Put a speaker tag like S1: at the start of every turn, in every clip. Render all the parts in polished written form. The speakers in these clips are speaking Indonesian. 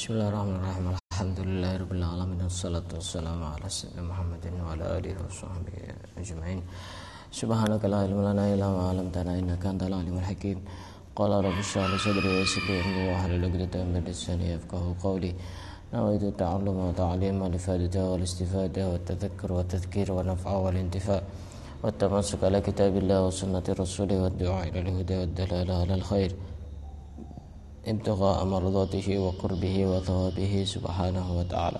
S1: Bismillahirrahmanirrahim. Alhamdulillahirabbil alamin wassalatu wassalamu ala sayyidina Muhammadin wa ala alihi washabbihi ajmain. Subhanaka la ilma lana illa ma 'allamtana innaka antal alimul hakim. Qala rabbi shrah li sadri wa yassir li amri wahlul 'uqdatam min lisani yafqahu qawli. Nawaitu ta'alluma wa ta'lima li fa'idati wal istifada wa tadhakkur wa tadhkir wa naf'a wal intifa' wa tamassuk ala kitabillah wa sunnati rasulih wa du'a ila al-huda wa dalala ala al-khair. Ibtigha'a mardatihi wa qurbihi wa thawabihi subhanahu wa ta'ala.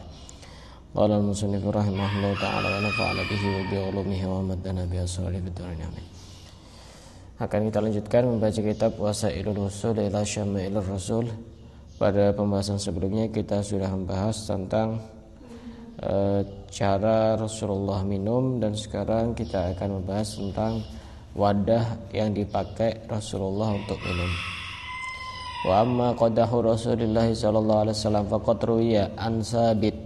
S1: Qala al-musannif rahimahullahu ta'ala wa nafa'ala bihi wa bi ulumihi wa maddana bi asrarihi fid dharain amin. Akan kita lanjutkan membaca kitab Wasailul Wusul ila Syama'il Rasul. Pada pembahasan sebelumnya kita sudah membahas tentang cara Rasulullah minum, dan sekarang kita akan membahas tentang wadah yang dipakai Rasulullah untuk minum. Wa amma qadahu Rasulullah sallallahu alaihi wasallam faqad ruwiya an Sabit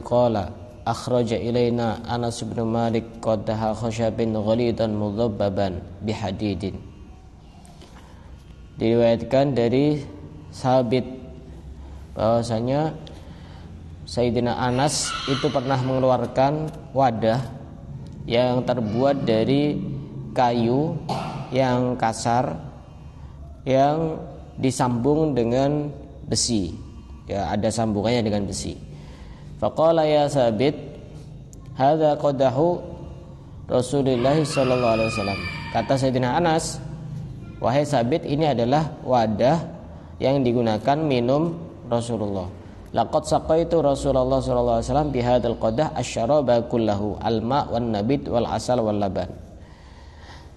S1: qala akhraja ilaina Anas bin Malik qadaha khashabin ghalidan mudhabbaban bihadidin. Diriwayatkan dari Sabit bahwasanya Sayyidina Anas itu pernah mengeluarkan wadah yang terbuat dari kayu yang kasar yang disambung dengan besi, ya ada sambungannya dengan besi. Faqala ya Sabit, hadza qadahu Rasulullah sallallahu alaihi wasallam. Kata Sayyidina Anas, wahai Sabit, ini adalah wadah yang digunakan minum Rasulullah. Laqad saqaitu Rasulullah sallallahu alaihi wasallam bihadzal qadah asy-syaraba kullahu al-ma' wan nabit wal asal wal laban.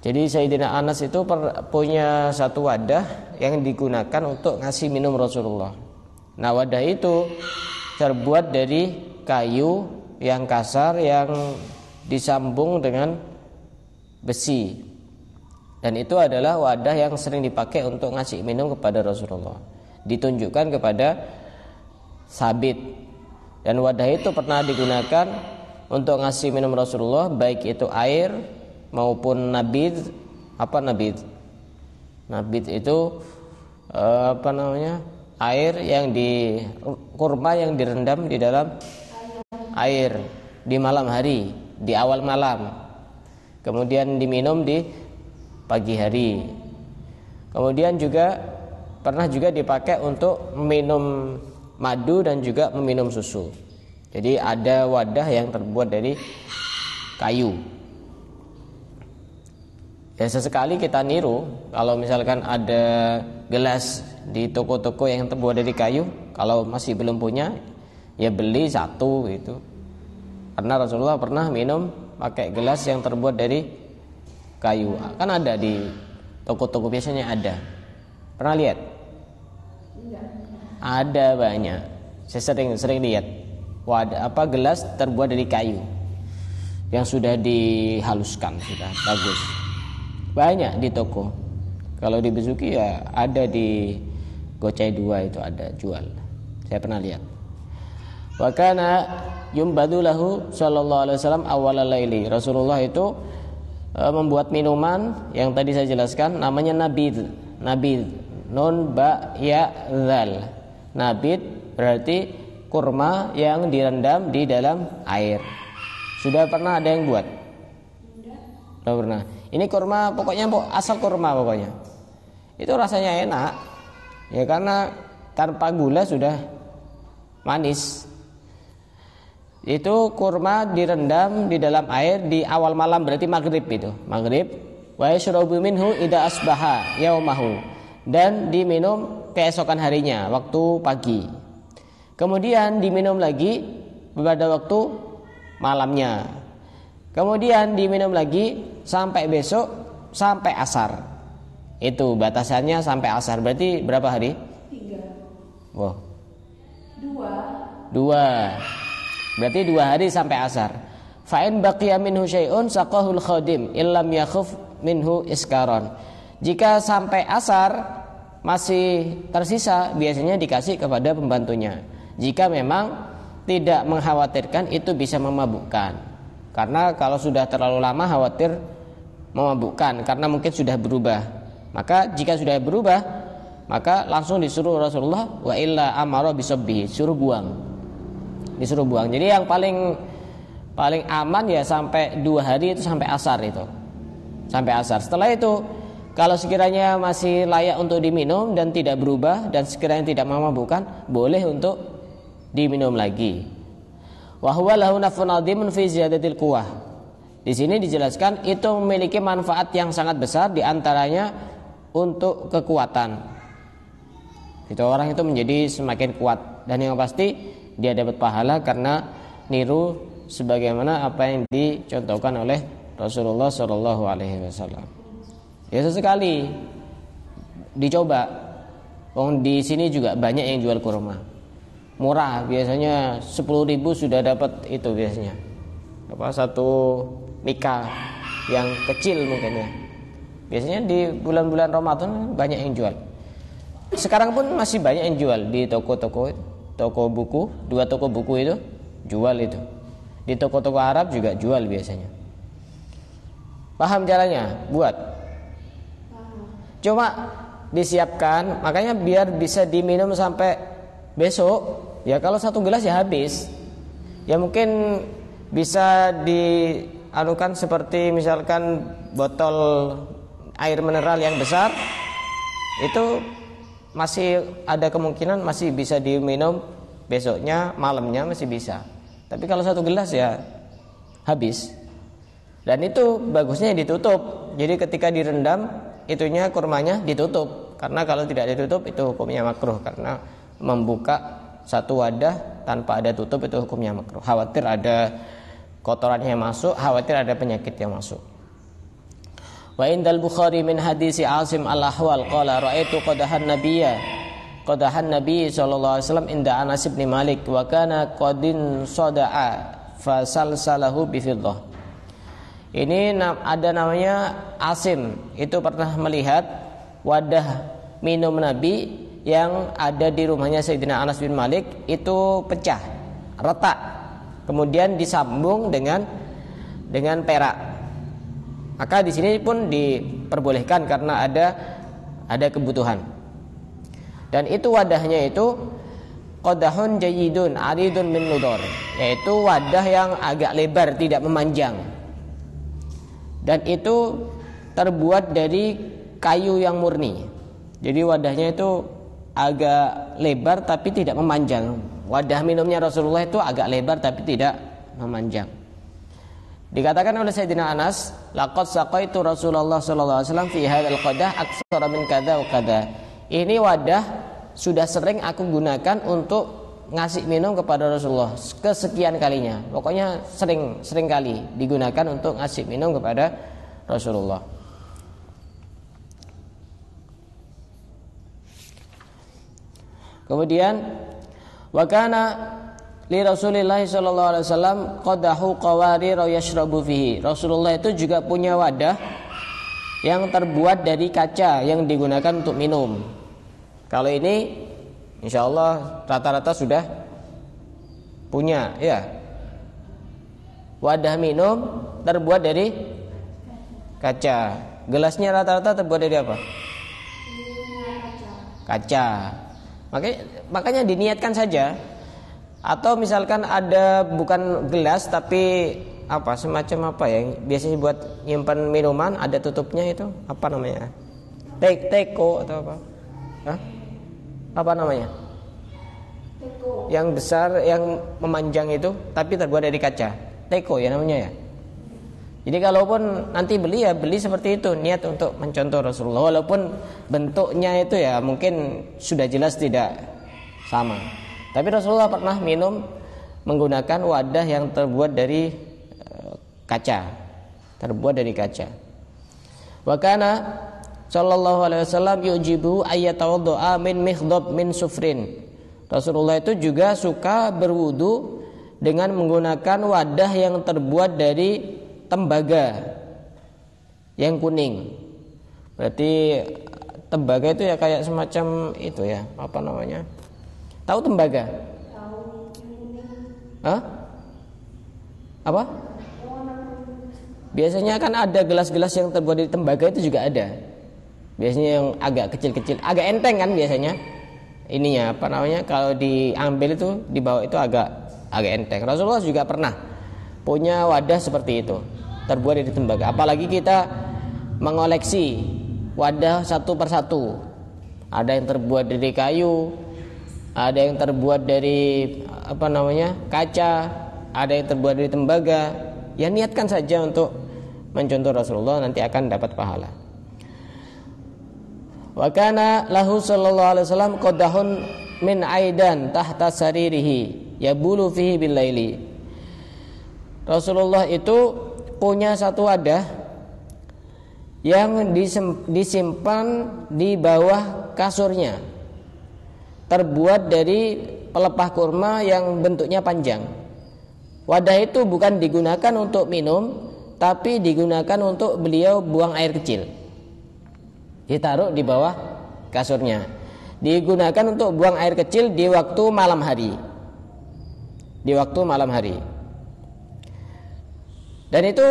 S1: Jadi Sayyidina Anas itu punya satu wadah yang digunakan untuk ngasih minum Rasulullah. Nah, wadah itu terbuat dari kayu yang kasar yang disambung dengan besi. Dan itu adalah wadah yang sering dipakai untuk ngasih minum kepada Rasulullah. Ditunjukkan kepada Sabit. Dan wadah itu pernah digunakan untuk ngasih minum Rasulullah, baik itu air maupun nabid. Apa nabid? Nabid itu air yang kurma yang direndam di dalam air di malam hari, di awal malam, kemudian diminum di pagi hari. Kemudian juga pernah juga dipakai untuk minum madu dan juga meminum susu. Jadi ada wadah yang terbuat dari kayu. Ya, sesekali kita niru, kalau misalkan ada gelas di toko-toko yang terbuat dari kayu, kalau masih belum punya, ya beli satu gitu. Karena Rasulullah pernah minum pakai gelas yang terbuat dari kayu. Kan ada di toko-toko, biasanya ada. Pernah lihat? Ada banyak. Saya sering lihat. Wadah gelas terbuat dari kayu yang sudah dihaluskan, sudah bagus. Banyak di toko. Kalau di Bezuki ya ada, di Gocai 2 itu ada jual. Saya pernah lihat. Wa kana yumbadu lahu sallallahu alaihi wasallam awwalal laili. Rasulullah itu membuat minuman yang tadi saya jelaskan, namanya nabid. Nabid, nun ba ya dzal. Nabid berarti kurma yang direndam di dalam air. Sudah pernah ada yang buat? Sudah pernah. Ini kurma, pokoknya asal kurma pokoknya. Itu rasanya enak. Ya karena tanpa gula sudah manis. Itu kurma direndam di dalam air di awal malam, berarti maghrib itu. Maghrib. Wa yashrabu minhu idza asbaha yaumahu. Dan diminum keesokan harinya, waktu pagi. Kemudian diminum lagi pada waktu malamnya. Kemudian diminum lagi sampai besok, sampai asar. Itu batasannya sampai asar. Berarti berapa hari? 3. Wow. 2. Berarti 2 hari sampai asar. Fa'in baqiya minhu syai'un saqahul khadim illam yakhuf minhu iskaron. Jika sampai asar masih tersisa, biasanya dikasih kepada pembantunya. Jika memang tidak mengkhawatirkan itu bisa memabukkan. Karena kalau sudah terlalu lama khawatir memabukkan, karena mungkin sudah berubah. Maka jika sudah berubah, maka langsung disuruh Rasulullah, wa illa amara bisabbihi, disuruh buang. Jadi yang paling aman ya sampai 2 hari itu, sampai asar itu. Sampai asar. Setelah itu kalau sekiranya masih layak untuk diminum dan tidak berubah dan sekiranya tidak memabukkan, boleh untuk diminum lagi. Wa huwa lahu naf'un 'adzimun fi ziyadatil quwwah. Di sini dijelaskan itu memiliki manfaat yang sangat besar, di antaranya untuk kekuatan. Itu orang itu menjadi semakin kuat, dan yang pasti dia dapat pahala karena niru sebagaimana apa yang dicontohkan oleh Rasulullah Shallallahu Alaihi Wasallam. Ya sesekali dicoba. Di sini juga banyak yang jual kurma. Murah, biasanya 10.000 sudah dapat itu biasanya. Satu mika yang kecil mungkin ya. Biasanya di bulan-bulan Ramadan banyak yang jual. Sekarang pun masih banyak yang jual di toko-toko, toko buku, 2 toko buku itu jual itu. Di toko-toko Arab juga jual biasanya. Paham caranya? Buat. Cuma disiapkan, makanya biar bisa diminum sampai besok. Ya kalau 1 gelas ya habis. Ya mungkin bisa dianukan seperti misalkan botol air mineral yang besar, itu masih ada kemungkinan masih bisa diminum besoknya, malamnya masih bisa. Tapi kalau 1 gelas ya habis. Dan itu bagusnya ditutup. Jadi ketika direndam itunya kurmanya ditutup. Karena kalau tidak ditutup itu hukumnya makruh, karena membuka satu wadah tanpa ada tutup itu hukumnya makruh. Khawatir ada kotorannya yang masuk, khawatir ada penyakit yang masuk. Wa indal Bukhari min hadisi Asim al-Ahwal qala ra'aitu qadahan nabiy sallallahu alaihi wasallam inda Anas bin Malik wa kana qadin sada'a fasalsalahu bi fiddah. Ini ada namanya Asim, itu pernah melihat wadah minum Nabi yang ada di rumahnya Sayyidina Anas bin Malik itu pecah, retak, kemudian disambung dengan perak. Maka di sini pun diperbolehkan karena ada kebutuhan. Dan itu wadahnya itu qadahun jayyidun aridun min nudor, yaitu wadah yang agak lebar, tidak memanjang. Dan itu terbuat dari kayu yang murni. Jadi wadahnya itu agak lebar tapi tidak memanjang. Wadah minumnya Rasulullah itu agak lebar tapi tidak memanjang. Dikatakan oleh Sayyidina Anas, laqad saqaitu Rasulullah sallallahu alaihi wasallam fi hadzal qadah aktsara min kadza wa kadza. Ini wadah sudah sering aku gunakan untuk ngasih minum kepada Rasulullah kesekian kalinya. Pokoknya sering kali digunakan untuk ngasih minum kepada Rasulullah. Kemudian wa kana li Rasulillah sallallahu alaihi wasallam qadahu qawarir yashrabu fihi. Rasulullah itu juga punya wadah yang terbuat dari kaca yang digunakan untuk minum. Kalau ini insyaallah rata-rata sudah punya ya. Wadah minum terbuat dari kaca. Gelasnya rata-rata terbuat dari apa? Kaca. Makanya diniatkan saja. Atau misalkan ada bukan gelas tapi apa, semacam apa ya, biasanya buat nyimpan minuman ada tutupnya, itu apa namanya? Teko atau apa? Hah? Apa namanya? Teko. Yang besar yang memanjang itu tapi terbuat dari kaca. Teko ya namanya ya. Jadi kalaupun nanti beli ya beli seperti itu, niat untuk mencontoh Rasulullah, walaupun bentuknya itu ya mungkin sudah jelas tidak sama. Tapi Rasulullah pernah minum menggunakan wadah yang terbuat dari kaca, terbuat dari kaca. Wa kana sallallahu alaihi wasallam yujibu ayyatawaddaa min mikhdab min sufrin. Rasulullah itu juga suka berwudu dengan menggunakan wadah yang terbuat dari tembaga yang kuning. Berarti tembaga itu ya kayak semacam itu ya, apa namanya? Tahu tembaga? Hah? Apa? Biasanya kan ada gelas-gelas yang terbuat dari tembaga, itu juga ada. Biasanya yang agak kecil-kecil, agak enteng kan biasanya. Ininya apa namanya? Kalau diambil itu di bawah itu agak enteng. Rasulullah juga pernah punya wadah seperti itu, terbuat dari tembaga. Apalagi kita mengoleksi wadah satu persatu. Ada yang terbuat dari kayu, ada yang terbuat dari apa namanya? Kaca, ada yang terbuat dari tembaga. Ya niatkan saja untuk mencontoh Rasulullah, nanti akan dapat pahala. Wa kana lahu sallallahu alaihi wasallam qadahun min aidan tahta saririhi yabulu fihi bil laili. Rasulullah itu punya satu wadah yang disimpan di bawah kasurnya, terbuat dari pelepah kurma yang bentuknya panjang. Wadah itu bukan digunakan untuk minum, tapi digunakan untuk beliau buang air kecil. Ditaruh di bawah kasurnya. Digunakan untuk buang air kecil di waktu malam hari. Di waktu malam hari. Dan itu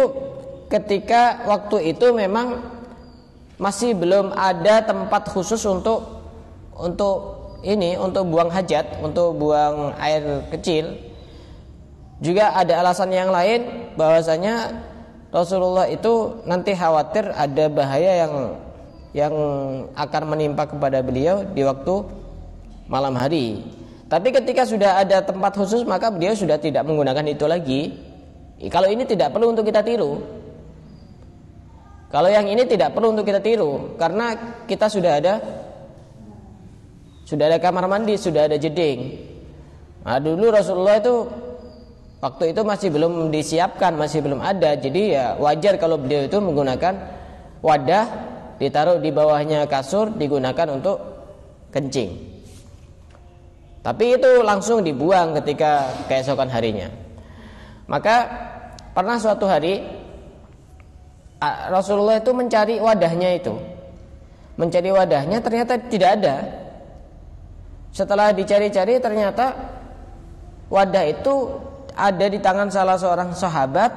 S1: ketika waktu itu memang masih belum ada tempat khusus untuk buang hajat, untuk buang air kecil. Juga ada alasan yang lain, bahwasanya Rasulullah itu nanti khawatir ada bahaya yang akan menimpa kepada beliau di waktu malam hari. Tapi ketika sudah ada tempat khusus, maka beliau sudah tidak menggunakan itu lagi. Kalau ini tidak perlu untuk kita tiru. Kalau yang ini tidak perlu untuk kita tiru, karena kita sudah ada kamar mandi, sudah ada jeding. Nah, dulu Rasulullah itu waktu itu masih belum disiapkan, masih belum ada. Jadi ya wajar kalau beliau itu menggunakan wadah, ditaruh di bawahnya kasur, digunakan untuk kencing. Tapi itu langsung dibuang ketika keesokan harinya. Maka pernah suatu hari Rasulullah itu mencari wadahnya itu. Mencari wadahnya ternyata tidak ada. Setelah dicari-cari ternyata wadah itu ada di tangan salah seorang sahabat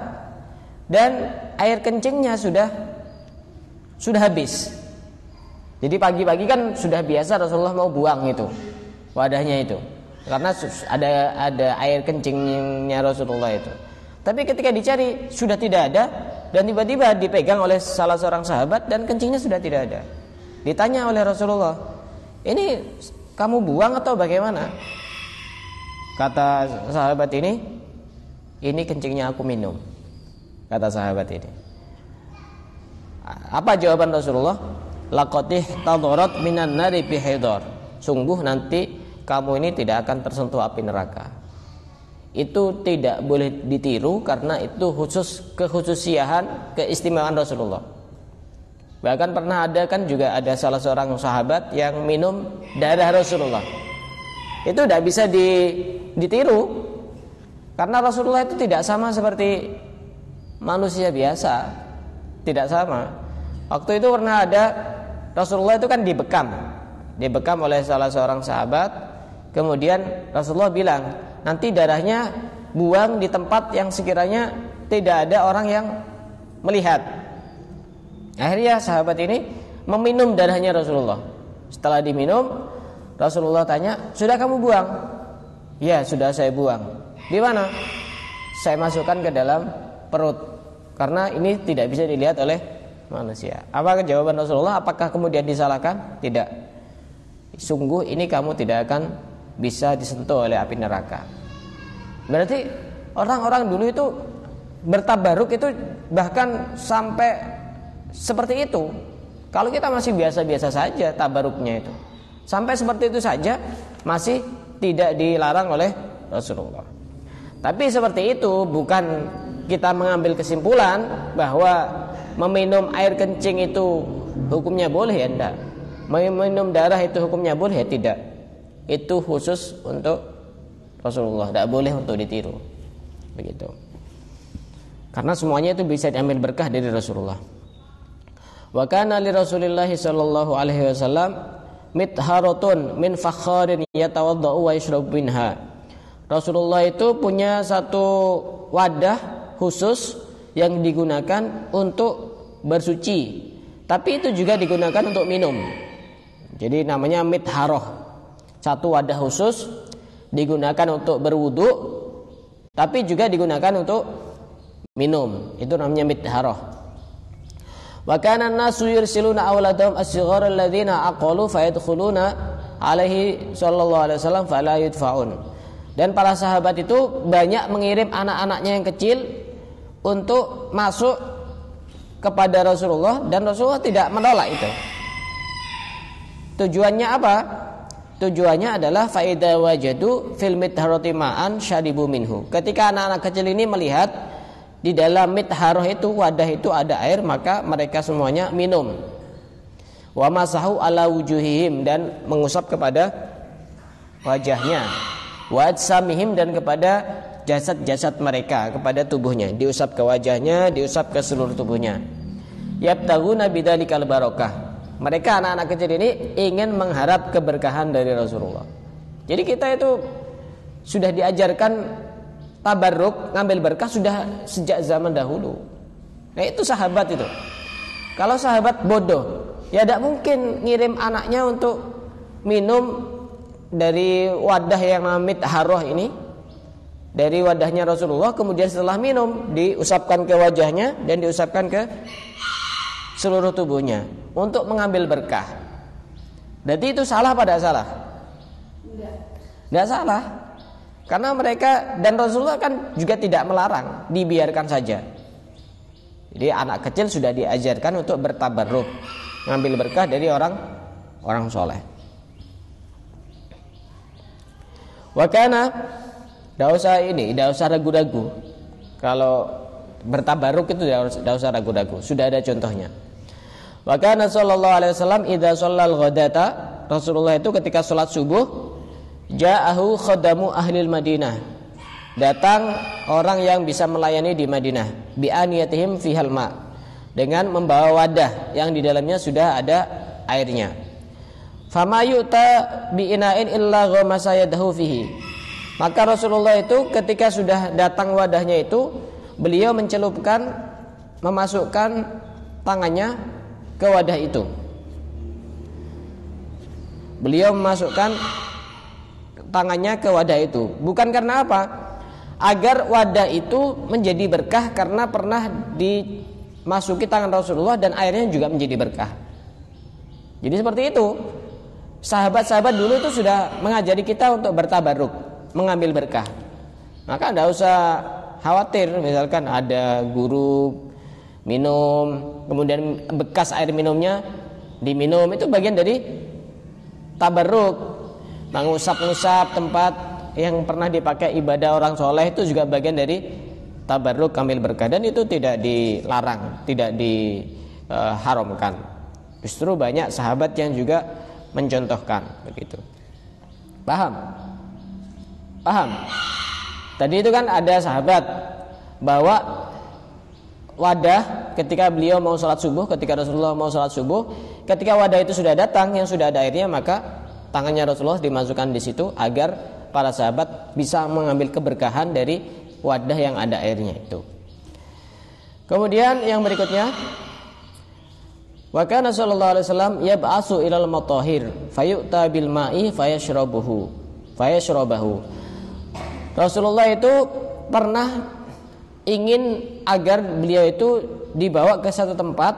S1: dan air kencingnya sudah habis. Jadi pagi-pagi kan sudah biasa Rasulullah mau buang itu wadahnya itu, karena ada air kencingnya Rasulullah itu. Tapi ketika dicari sudah tidak ada, dan tiba-tiba dipegang oleh salah seorang sahabat dan kencingnya sudah tidak ada. Ditanya oleh Rasulullah, ini kamu buang atau bagaimana? Kata sahabat ini kencingnya aku minum. Kata sahabat ini. Apa jawaban Rasulullah? Laqatih tadharat minan nari bihidar. Sungguh nanti kamu ini tidak akan tersentuh api neraka. Itu tidak boleh ditiru karena itu kekhususiaan, keistimewaan Rasulullah. Bahkan pernah ada salah seorang sahabat yang minum darah Rasulullah. Itu tidak bisa ditiru karena Rasulullah itu tidak sama seperti manusia biasa. Tidak sama. Waktu itu pernah ada Rasulullah itu kan dibekam oleh salah seorang sahabat. Kemudian Rasulullah bilang, nanti darahnya buang di tempat yang sekiranya tidak ada orang yang melihat. Akhirnya sahabat ini meminum darahnya Rasulullah. Setelah diminum, Rasulullah tanya, sudah kamu buang? Ya, sudah saya buang. Di mana? Saya masukkan ke dalam perut, karena ini tidak bisa dilihat oleh manusia. Apa jawaban Rasulullah? Apakah kemudian disalahkan? Tidak. Sungguh ini kamu tidak akan bisa disentuh oleh api neraka. Berarti orang-orang dulu itu bertabaruk itu bahkan sampai seperti itu. Kalau kita masih biasa-biasa saja tabaruknya itu, sampai seperti itu saja masih tidak dilarang oleh Rasulullah. Tapi seperti itu bukan kita mengambil kesimpulan bahwa meminum air kencing itu hukumnya boleh, ya enggak. Meminum darah itu hukumnya boleh, ya tidak. Itu khusus untuk Rasulullah, tidak boleh untuk ditiru. Begitu. Karena semuanya itu bisa diambil berkah dari Rasulullah. Wa kana li Rasulillah sallallahu alaihi wasallam mitharatun min fakharin yatawaddau wa yashrabu minha. Rasulullah itu punya satu wadah khusus yang digunakan untuk bersuci, Tapi itu juga digunakan untuk minum. Jadi namanya mitharoh. Satu wadah khusus digunakan untuk berwudu, tapi juga digunakan untuk minum. Itu namanya mitharoh. Wa kana an-nasu yursiluna awladahum as-sighara alladziina aqalu fayadkhuluna alaihi sallallahu alaihi wasallam fala yudfa'un. Dan para sahabat itu banyak mengirim anak-anaknya yang kecil untuk masuk kepada Rasulullah, dan Rasulullah tidak menolak itu. Tujuannya apa? Tujuannya adalah faida wajadu fil mitharati ma'an syaribu minhu. Ketika anak-anak kecil ini melihat di dalam mitharoh itu, wadah itu ada air, maka mereka semuanya minum. Wa masahu ala wujuhihim, dan mengusap kepada wajahnya. Wa ajsamihim, dan kepada jasad-jasad mereka, kepada tubuhnya. Diusap ke wajahnya, diusap ke seluruh tubuhnya. Yabtaguna bidzalikal barakah. Mereka anak-anak kecil ini ingin mengharap keberkahan dari Rasulullah. Jadi kita itu sudah diajarkan tabarruk, ngambil berkah sudah sejak zaman dahulu. Nah itu sahabat itu. Kalau sahabat bodoh, ya tidak mungkin ngirim anaknya untuk minum dari wadah yang namanya mitharoh ini, dari wadahnya Rasulullah, kemudian setelah minum diusapkan ke wajahnya dan diusapkan ke seluruh tubuhnya untuk mengambil berkah. Berarti itu salah pada salah? Tidak salah. Karena mereka dan Rasulullah kan juga tidak melarang, dibiarkan saja. Jadi anak kecil sudah diajarkan untuk bertabarruk, mengambil berkah dari orang soleh. Wakana, tidak usah ragu-ragu. Kalau bertabarruk itu tidak usah ragu-ragu, sudah ada contohnya. Wa kana sallallahu alaihi wasallam idza shallal ghadata, Rasulullah itu ketika salat subuh, ja'ahu khadamu ahlil Madinah, datang orang yang bisa melayani di Madinah, bi aniyatihim fihal ma, dengan membawa wadah yang di dalamnya sudah ada airnya. Fama yu'ta bi ina'in illa ghamasa yadahu fihi. Maka Rasulullah itu ketika sudah datang wadahnya itu, beliau memasukkan tangannya ke wadah itu. Beliau memasukkan tangannya ke wadah itu. Bukan karena apa? Agar wadah itu menjadi berkah, karena pernah dimasuki tangan Rasulullah dan airnya juga menjadi berkah. Jadi seperti itu. Sahabat-sahabat dulu itu sudah mengajari kita untuk bertabarruk, mengambil berkah. Maka tidak usah khawatir, misalkan ada guru minum, kemudian bekas air minumnya diminum, itu bagian dari tabarruk. Mengusap-usap tempat yang pernah dipakai ibadah orang soleh itu juga bagian dari tabarruk, ambil berkah, dan itu tidak dilarang, tidak diharamkan. Justru banyak sahabat yang juga mencontohkan begitu. Paham? Tadi itu kan ada sahabat bawa wadah ketika beliau mau sholat subuh, ketika Rasulullah mau sholat subuh, ketika wadah itu sudah datang yang sudah ada airnya, maka tangannya Rasulullah dimasukkan di situ agar para sahabat bisa mengambil keberkahan dari wadah yang ada airnya itu. Kemudian yang berikutnya, wa kana sallallahu alaihi wasallam yab'asu ilal matahhir fayu'ta bil ma'i fayashrabahu. Rasulullah itu pernah ingin agar beliau itu dibawa ke satu tempat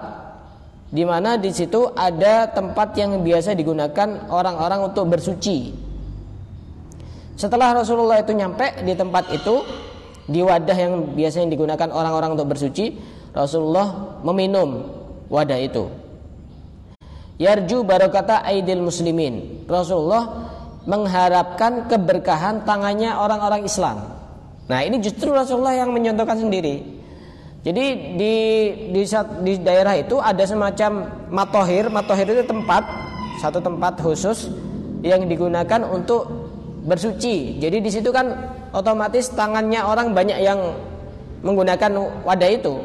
S1: di mana di situ ada tempat yang biasa digunakan orang-orang untuk bersuci. Setelah Rasulullah itu nyampe di tempat itu, di wadah yang biasanya digunakan orang-orang untuk bersuci, Rasulullah meminum wadah itu. Yarju barakata aidil muslimin. Rasulullah mengharapkan keberkahan tangannya orang-orang Islam. Nah, ini justru Rasulullah yang menyontohkan sendiri. Jadi di daerah itu ada semacam matohir. Matohir itu satu tempat khusus yang digunakan untuk bersuci. Jadi di situ kan otomatis tangannya orang banyak yang menggunakan wadah itu.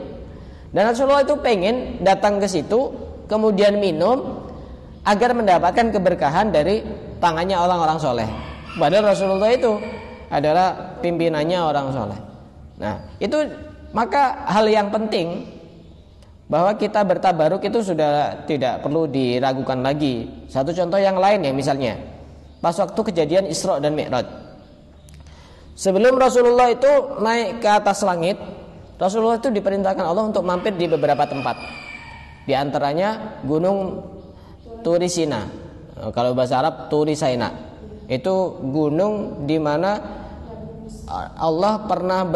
S1: Dan Rasulullah itu pengen datang ke situ, kemudian minum agar mendapatkan keberkahan dari tangannya orang-orang soleh. Padahal Rasulullah itu adalah pimpinannya orang soleh. Nah, itu maka hal yang penting bahwa kita bertabaruk itu sudah tidak perlu diragukan lagi. Satu contoh yang lain ya, misalnya pas waktu kejadian Isra dan Mi'raj. Sebelum Rasulullah itu naik ke atas langit, Rasulullah itu diperintahkan Allah untuk mampir di beberapa tempat. Di antaranya Gunung Turi Sina. Kalau bahasa Arab Turi Saina. Itu gunung di mana Allah pernah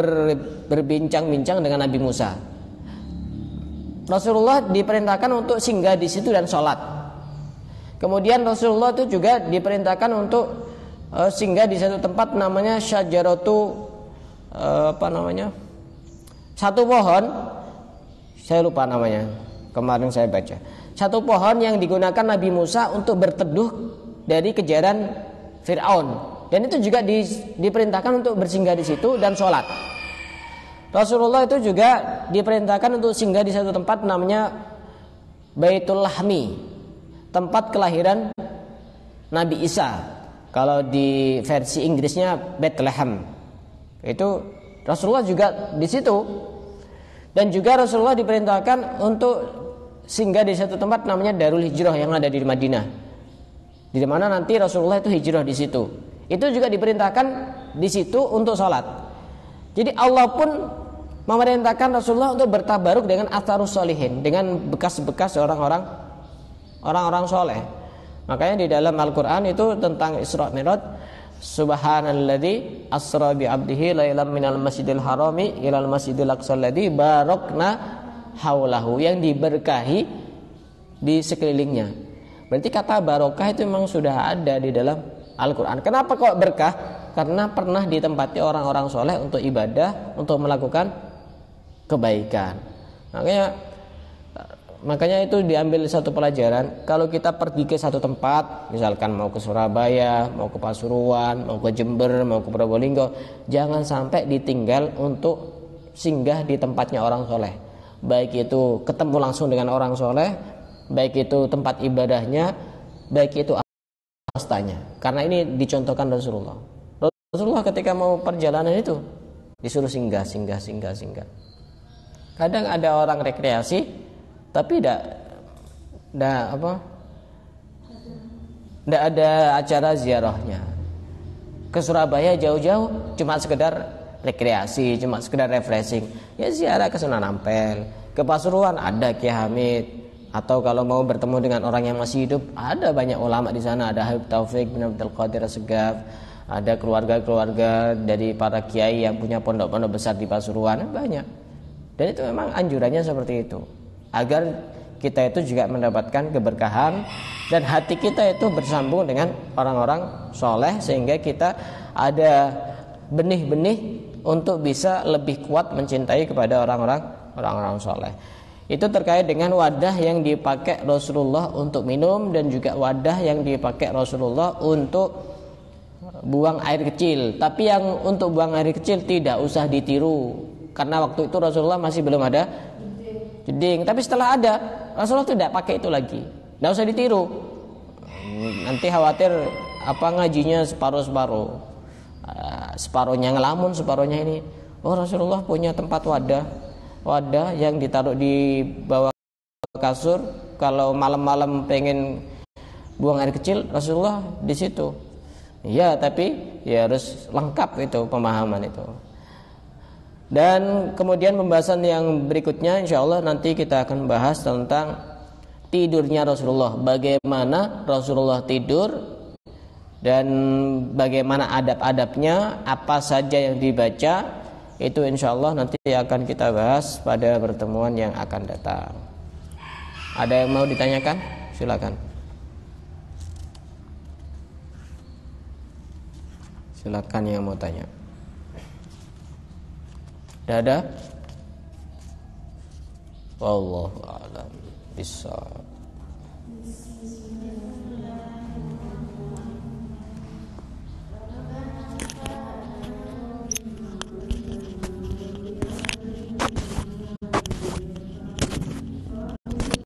S1: berbincang-bincang dengan Nabi Musa. Rasulullah diperintahkan untuk singgah di situ dan sholat. Kemudian Rasulullah itu juga diperintahkan untuk singgah di satu tempat namanya Syajaratu satu pohon, saya lupa namanya. Kemarin saya baca. Satu pohon yang digunakan Nabi Musa untuk berteduh dari kejaran Fir'aun. Dan itu juga diperintahkan untuk bersinggah di situ dan sholat. Rasulullah itu juga diperintahkan untuk singgah di satu tempat namanya Baitul Lahmi, tempat kelahiran Nabi Isa. Kalau di versi Inggrisnya Bethlehem. Itu Rasulullah juga di situ. Dan juga Rasulullah diperintahkan untuk singgah di satu tempat namanya Darul Hijrah yang ada di Madinah. Di mana nanti Rasulullah itu hijrah di situ. Itu juga diperintahkan di situ untuk sholat. Jadi Allah pun memerintahkan Rasulullah untuk bertabaruk dengan atharus sholihin, dengan bekas-bekas orang-orang soleh. Makanya di dalam Al-Quran itu tentang Isra Mi'raj, Subhanalladzi asra bi 'abdihi lailan minal masjidil harami ilal masjidil aqsal ladzi barakna haulahu, yang diberkahi di sekelilingnya. Berarti kata barokah itu memang sudah ada di dalam Al-Quran. Kenapa kok berkah? Karena pernah ditempati orang-orang soleh untuk ibadah, untuk melakukan kebaikan. Makanya itu diambil satu pelajaran. Kalau kita pergi ke satu tempat, misalkan mau ke Surabaya, mau ke Pasuruan, mau ke Jember, mau ke Probolinggo, jangan sampai ditinggal untuk singgah di tempatnya orang soleh. Baik itu ketemu langsung dengan orang soleh, baik itu tempat ibadahnya, baik itu astanya. Karena ini dicontohkan Rasulullah. Rasulullah ketika mau perjalanan itu disuruh singgah. Kadang ada orang rekreasi tapi tidak ada acara ziarahnya. Ke Surabaya jauh-jauh cuma sekedar rekreasi, cuma sekedar refreshing. Ya ziarah ke Sunan Ampel, ke Pasuruan ada Kiai Hamid, atau kalau mau bertemu dengan orang yang masih hidup, ada banyak ulama di sana, ada Habib Taufik bin Abdul Qadir As-Segaf, ada keluarga-keluarga dari para kiai yang punya pondok-pondok besar di Pasuruan, banyak. Dan itu memang anjurannya seperti itu, agar kita itu juga mendapatkan keberkahan dan hati kita itu bersambung dengan orang-orang soleh, sehingga kita ada benih-benih untuk bisa lebih kuat mencintai kepada orang-orang soleh. Itu terkait dengan wadah yang dipakai Rasulullah untuk minum, dan juga wadah yang dipakai Rasulullah untuk buang air kecil. Tapi yang untuk buang air kecil tidak usah ditiru, karena waktu itu Rasulullah masih belum ada jeding. Tapi setelah ada, Rasulullah tidak pakai itu lagi. Tidak usah ditiru. Nanti khawatir ngajinya separuh-separuh. Separuhnya ngelamun, separuhnya ini. Oh, Rasulullah punya tempat wadah yang ditaruh di bawah kasur. Kalau malam-malam pengen buang air kecil, Rasulullah di situ. Iya, tapi ya harus lengkap itu pemahaman itu. Dan kemudian pembahasan yang berikutnya insyaallah nanti kita akan bahas tentang tidurnya Rasulullah, bagaimana Rasulullah tidur dan bagaimana adab-adabnya, apa saja yang dibaca. Itu insyaallah nanti akan kita bahas pada pertemuan yang akan datang. Ada yang mau ditanyakan? Silakan. Silakan yang mau tanya. Sudah ada? Wallahu a'lam bishawab.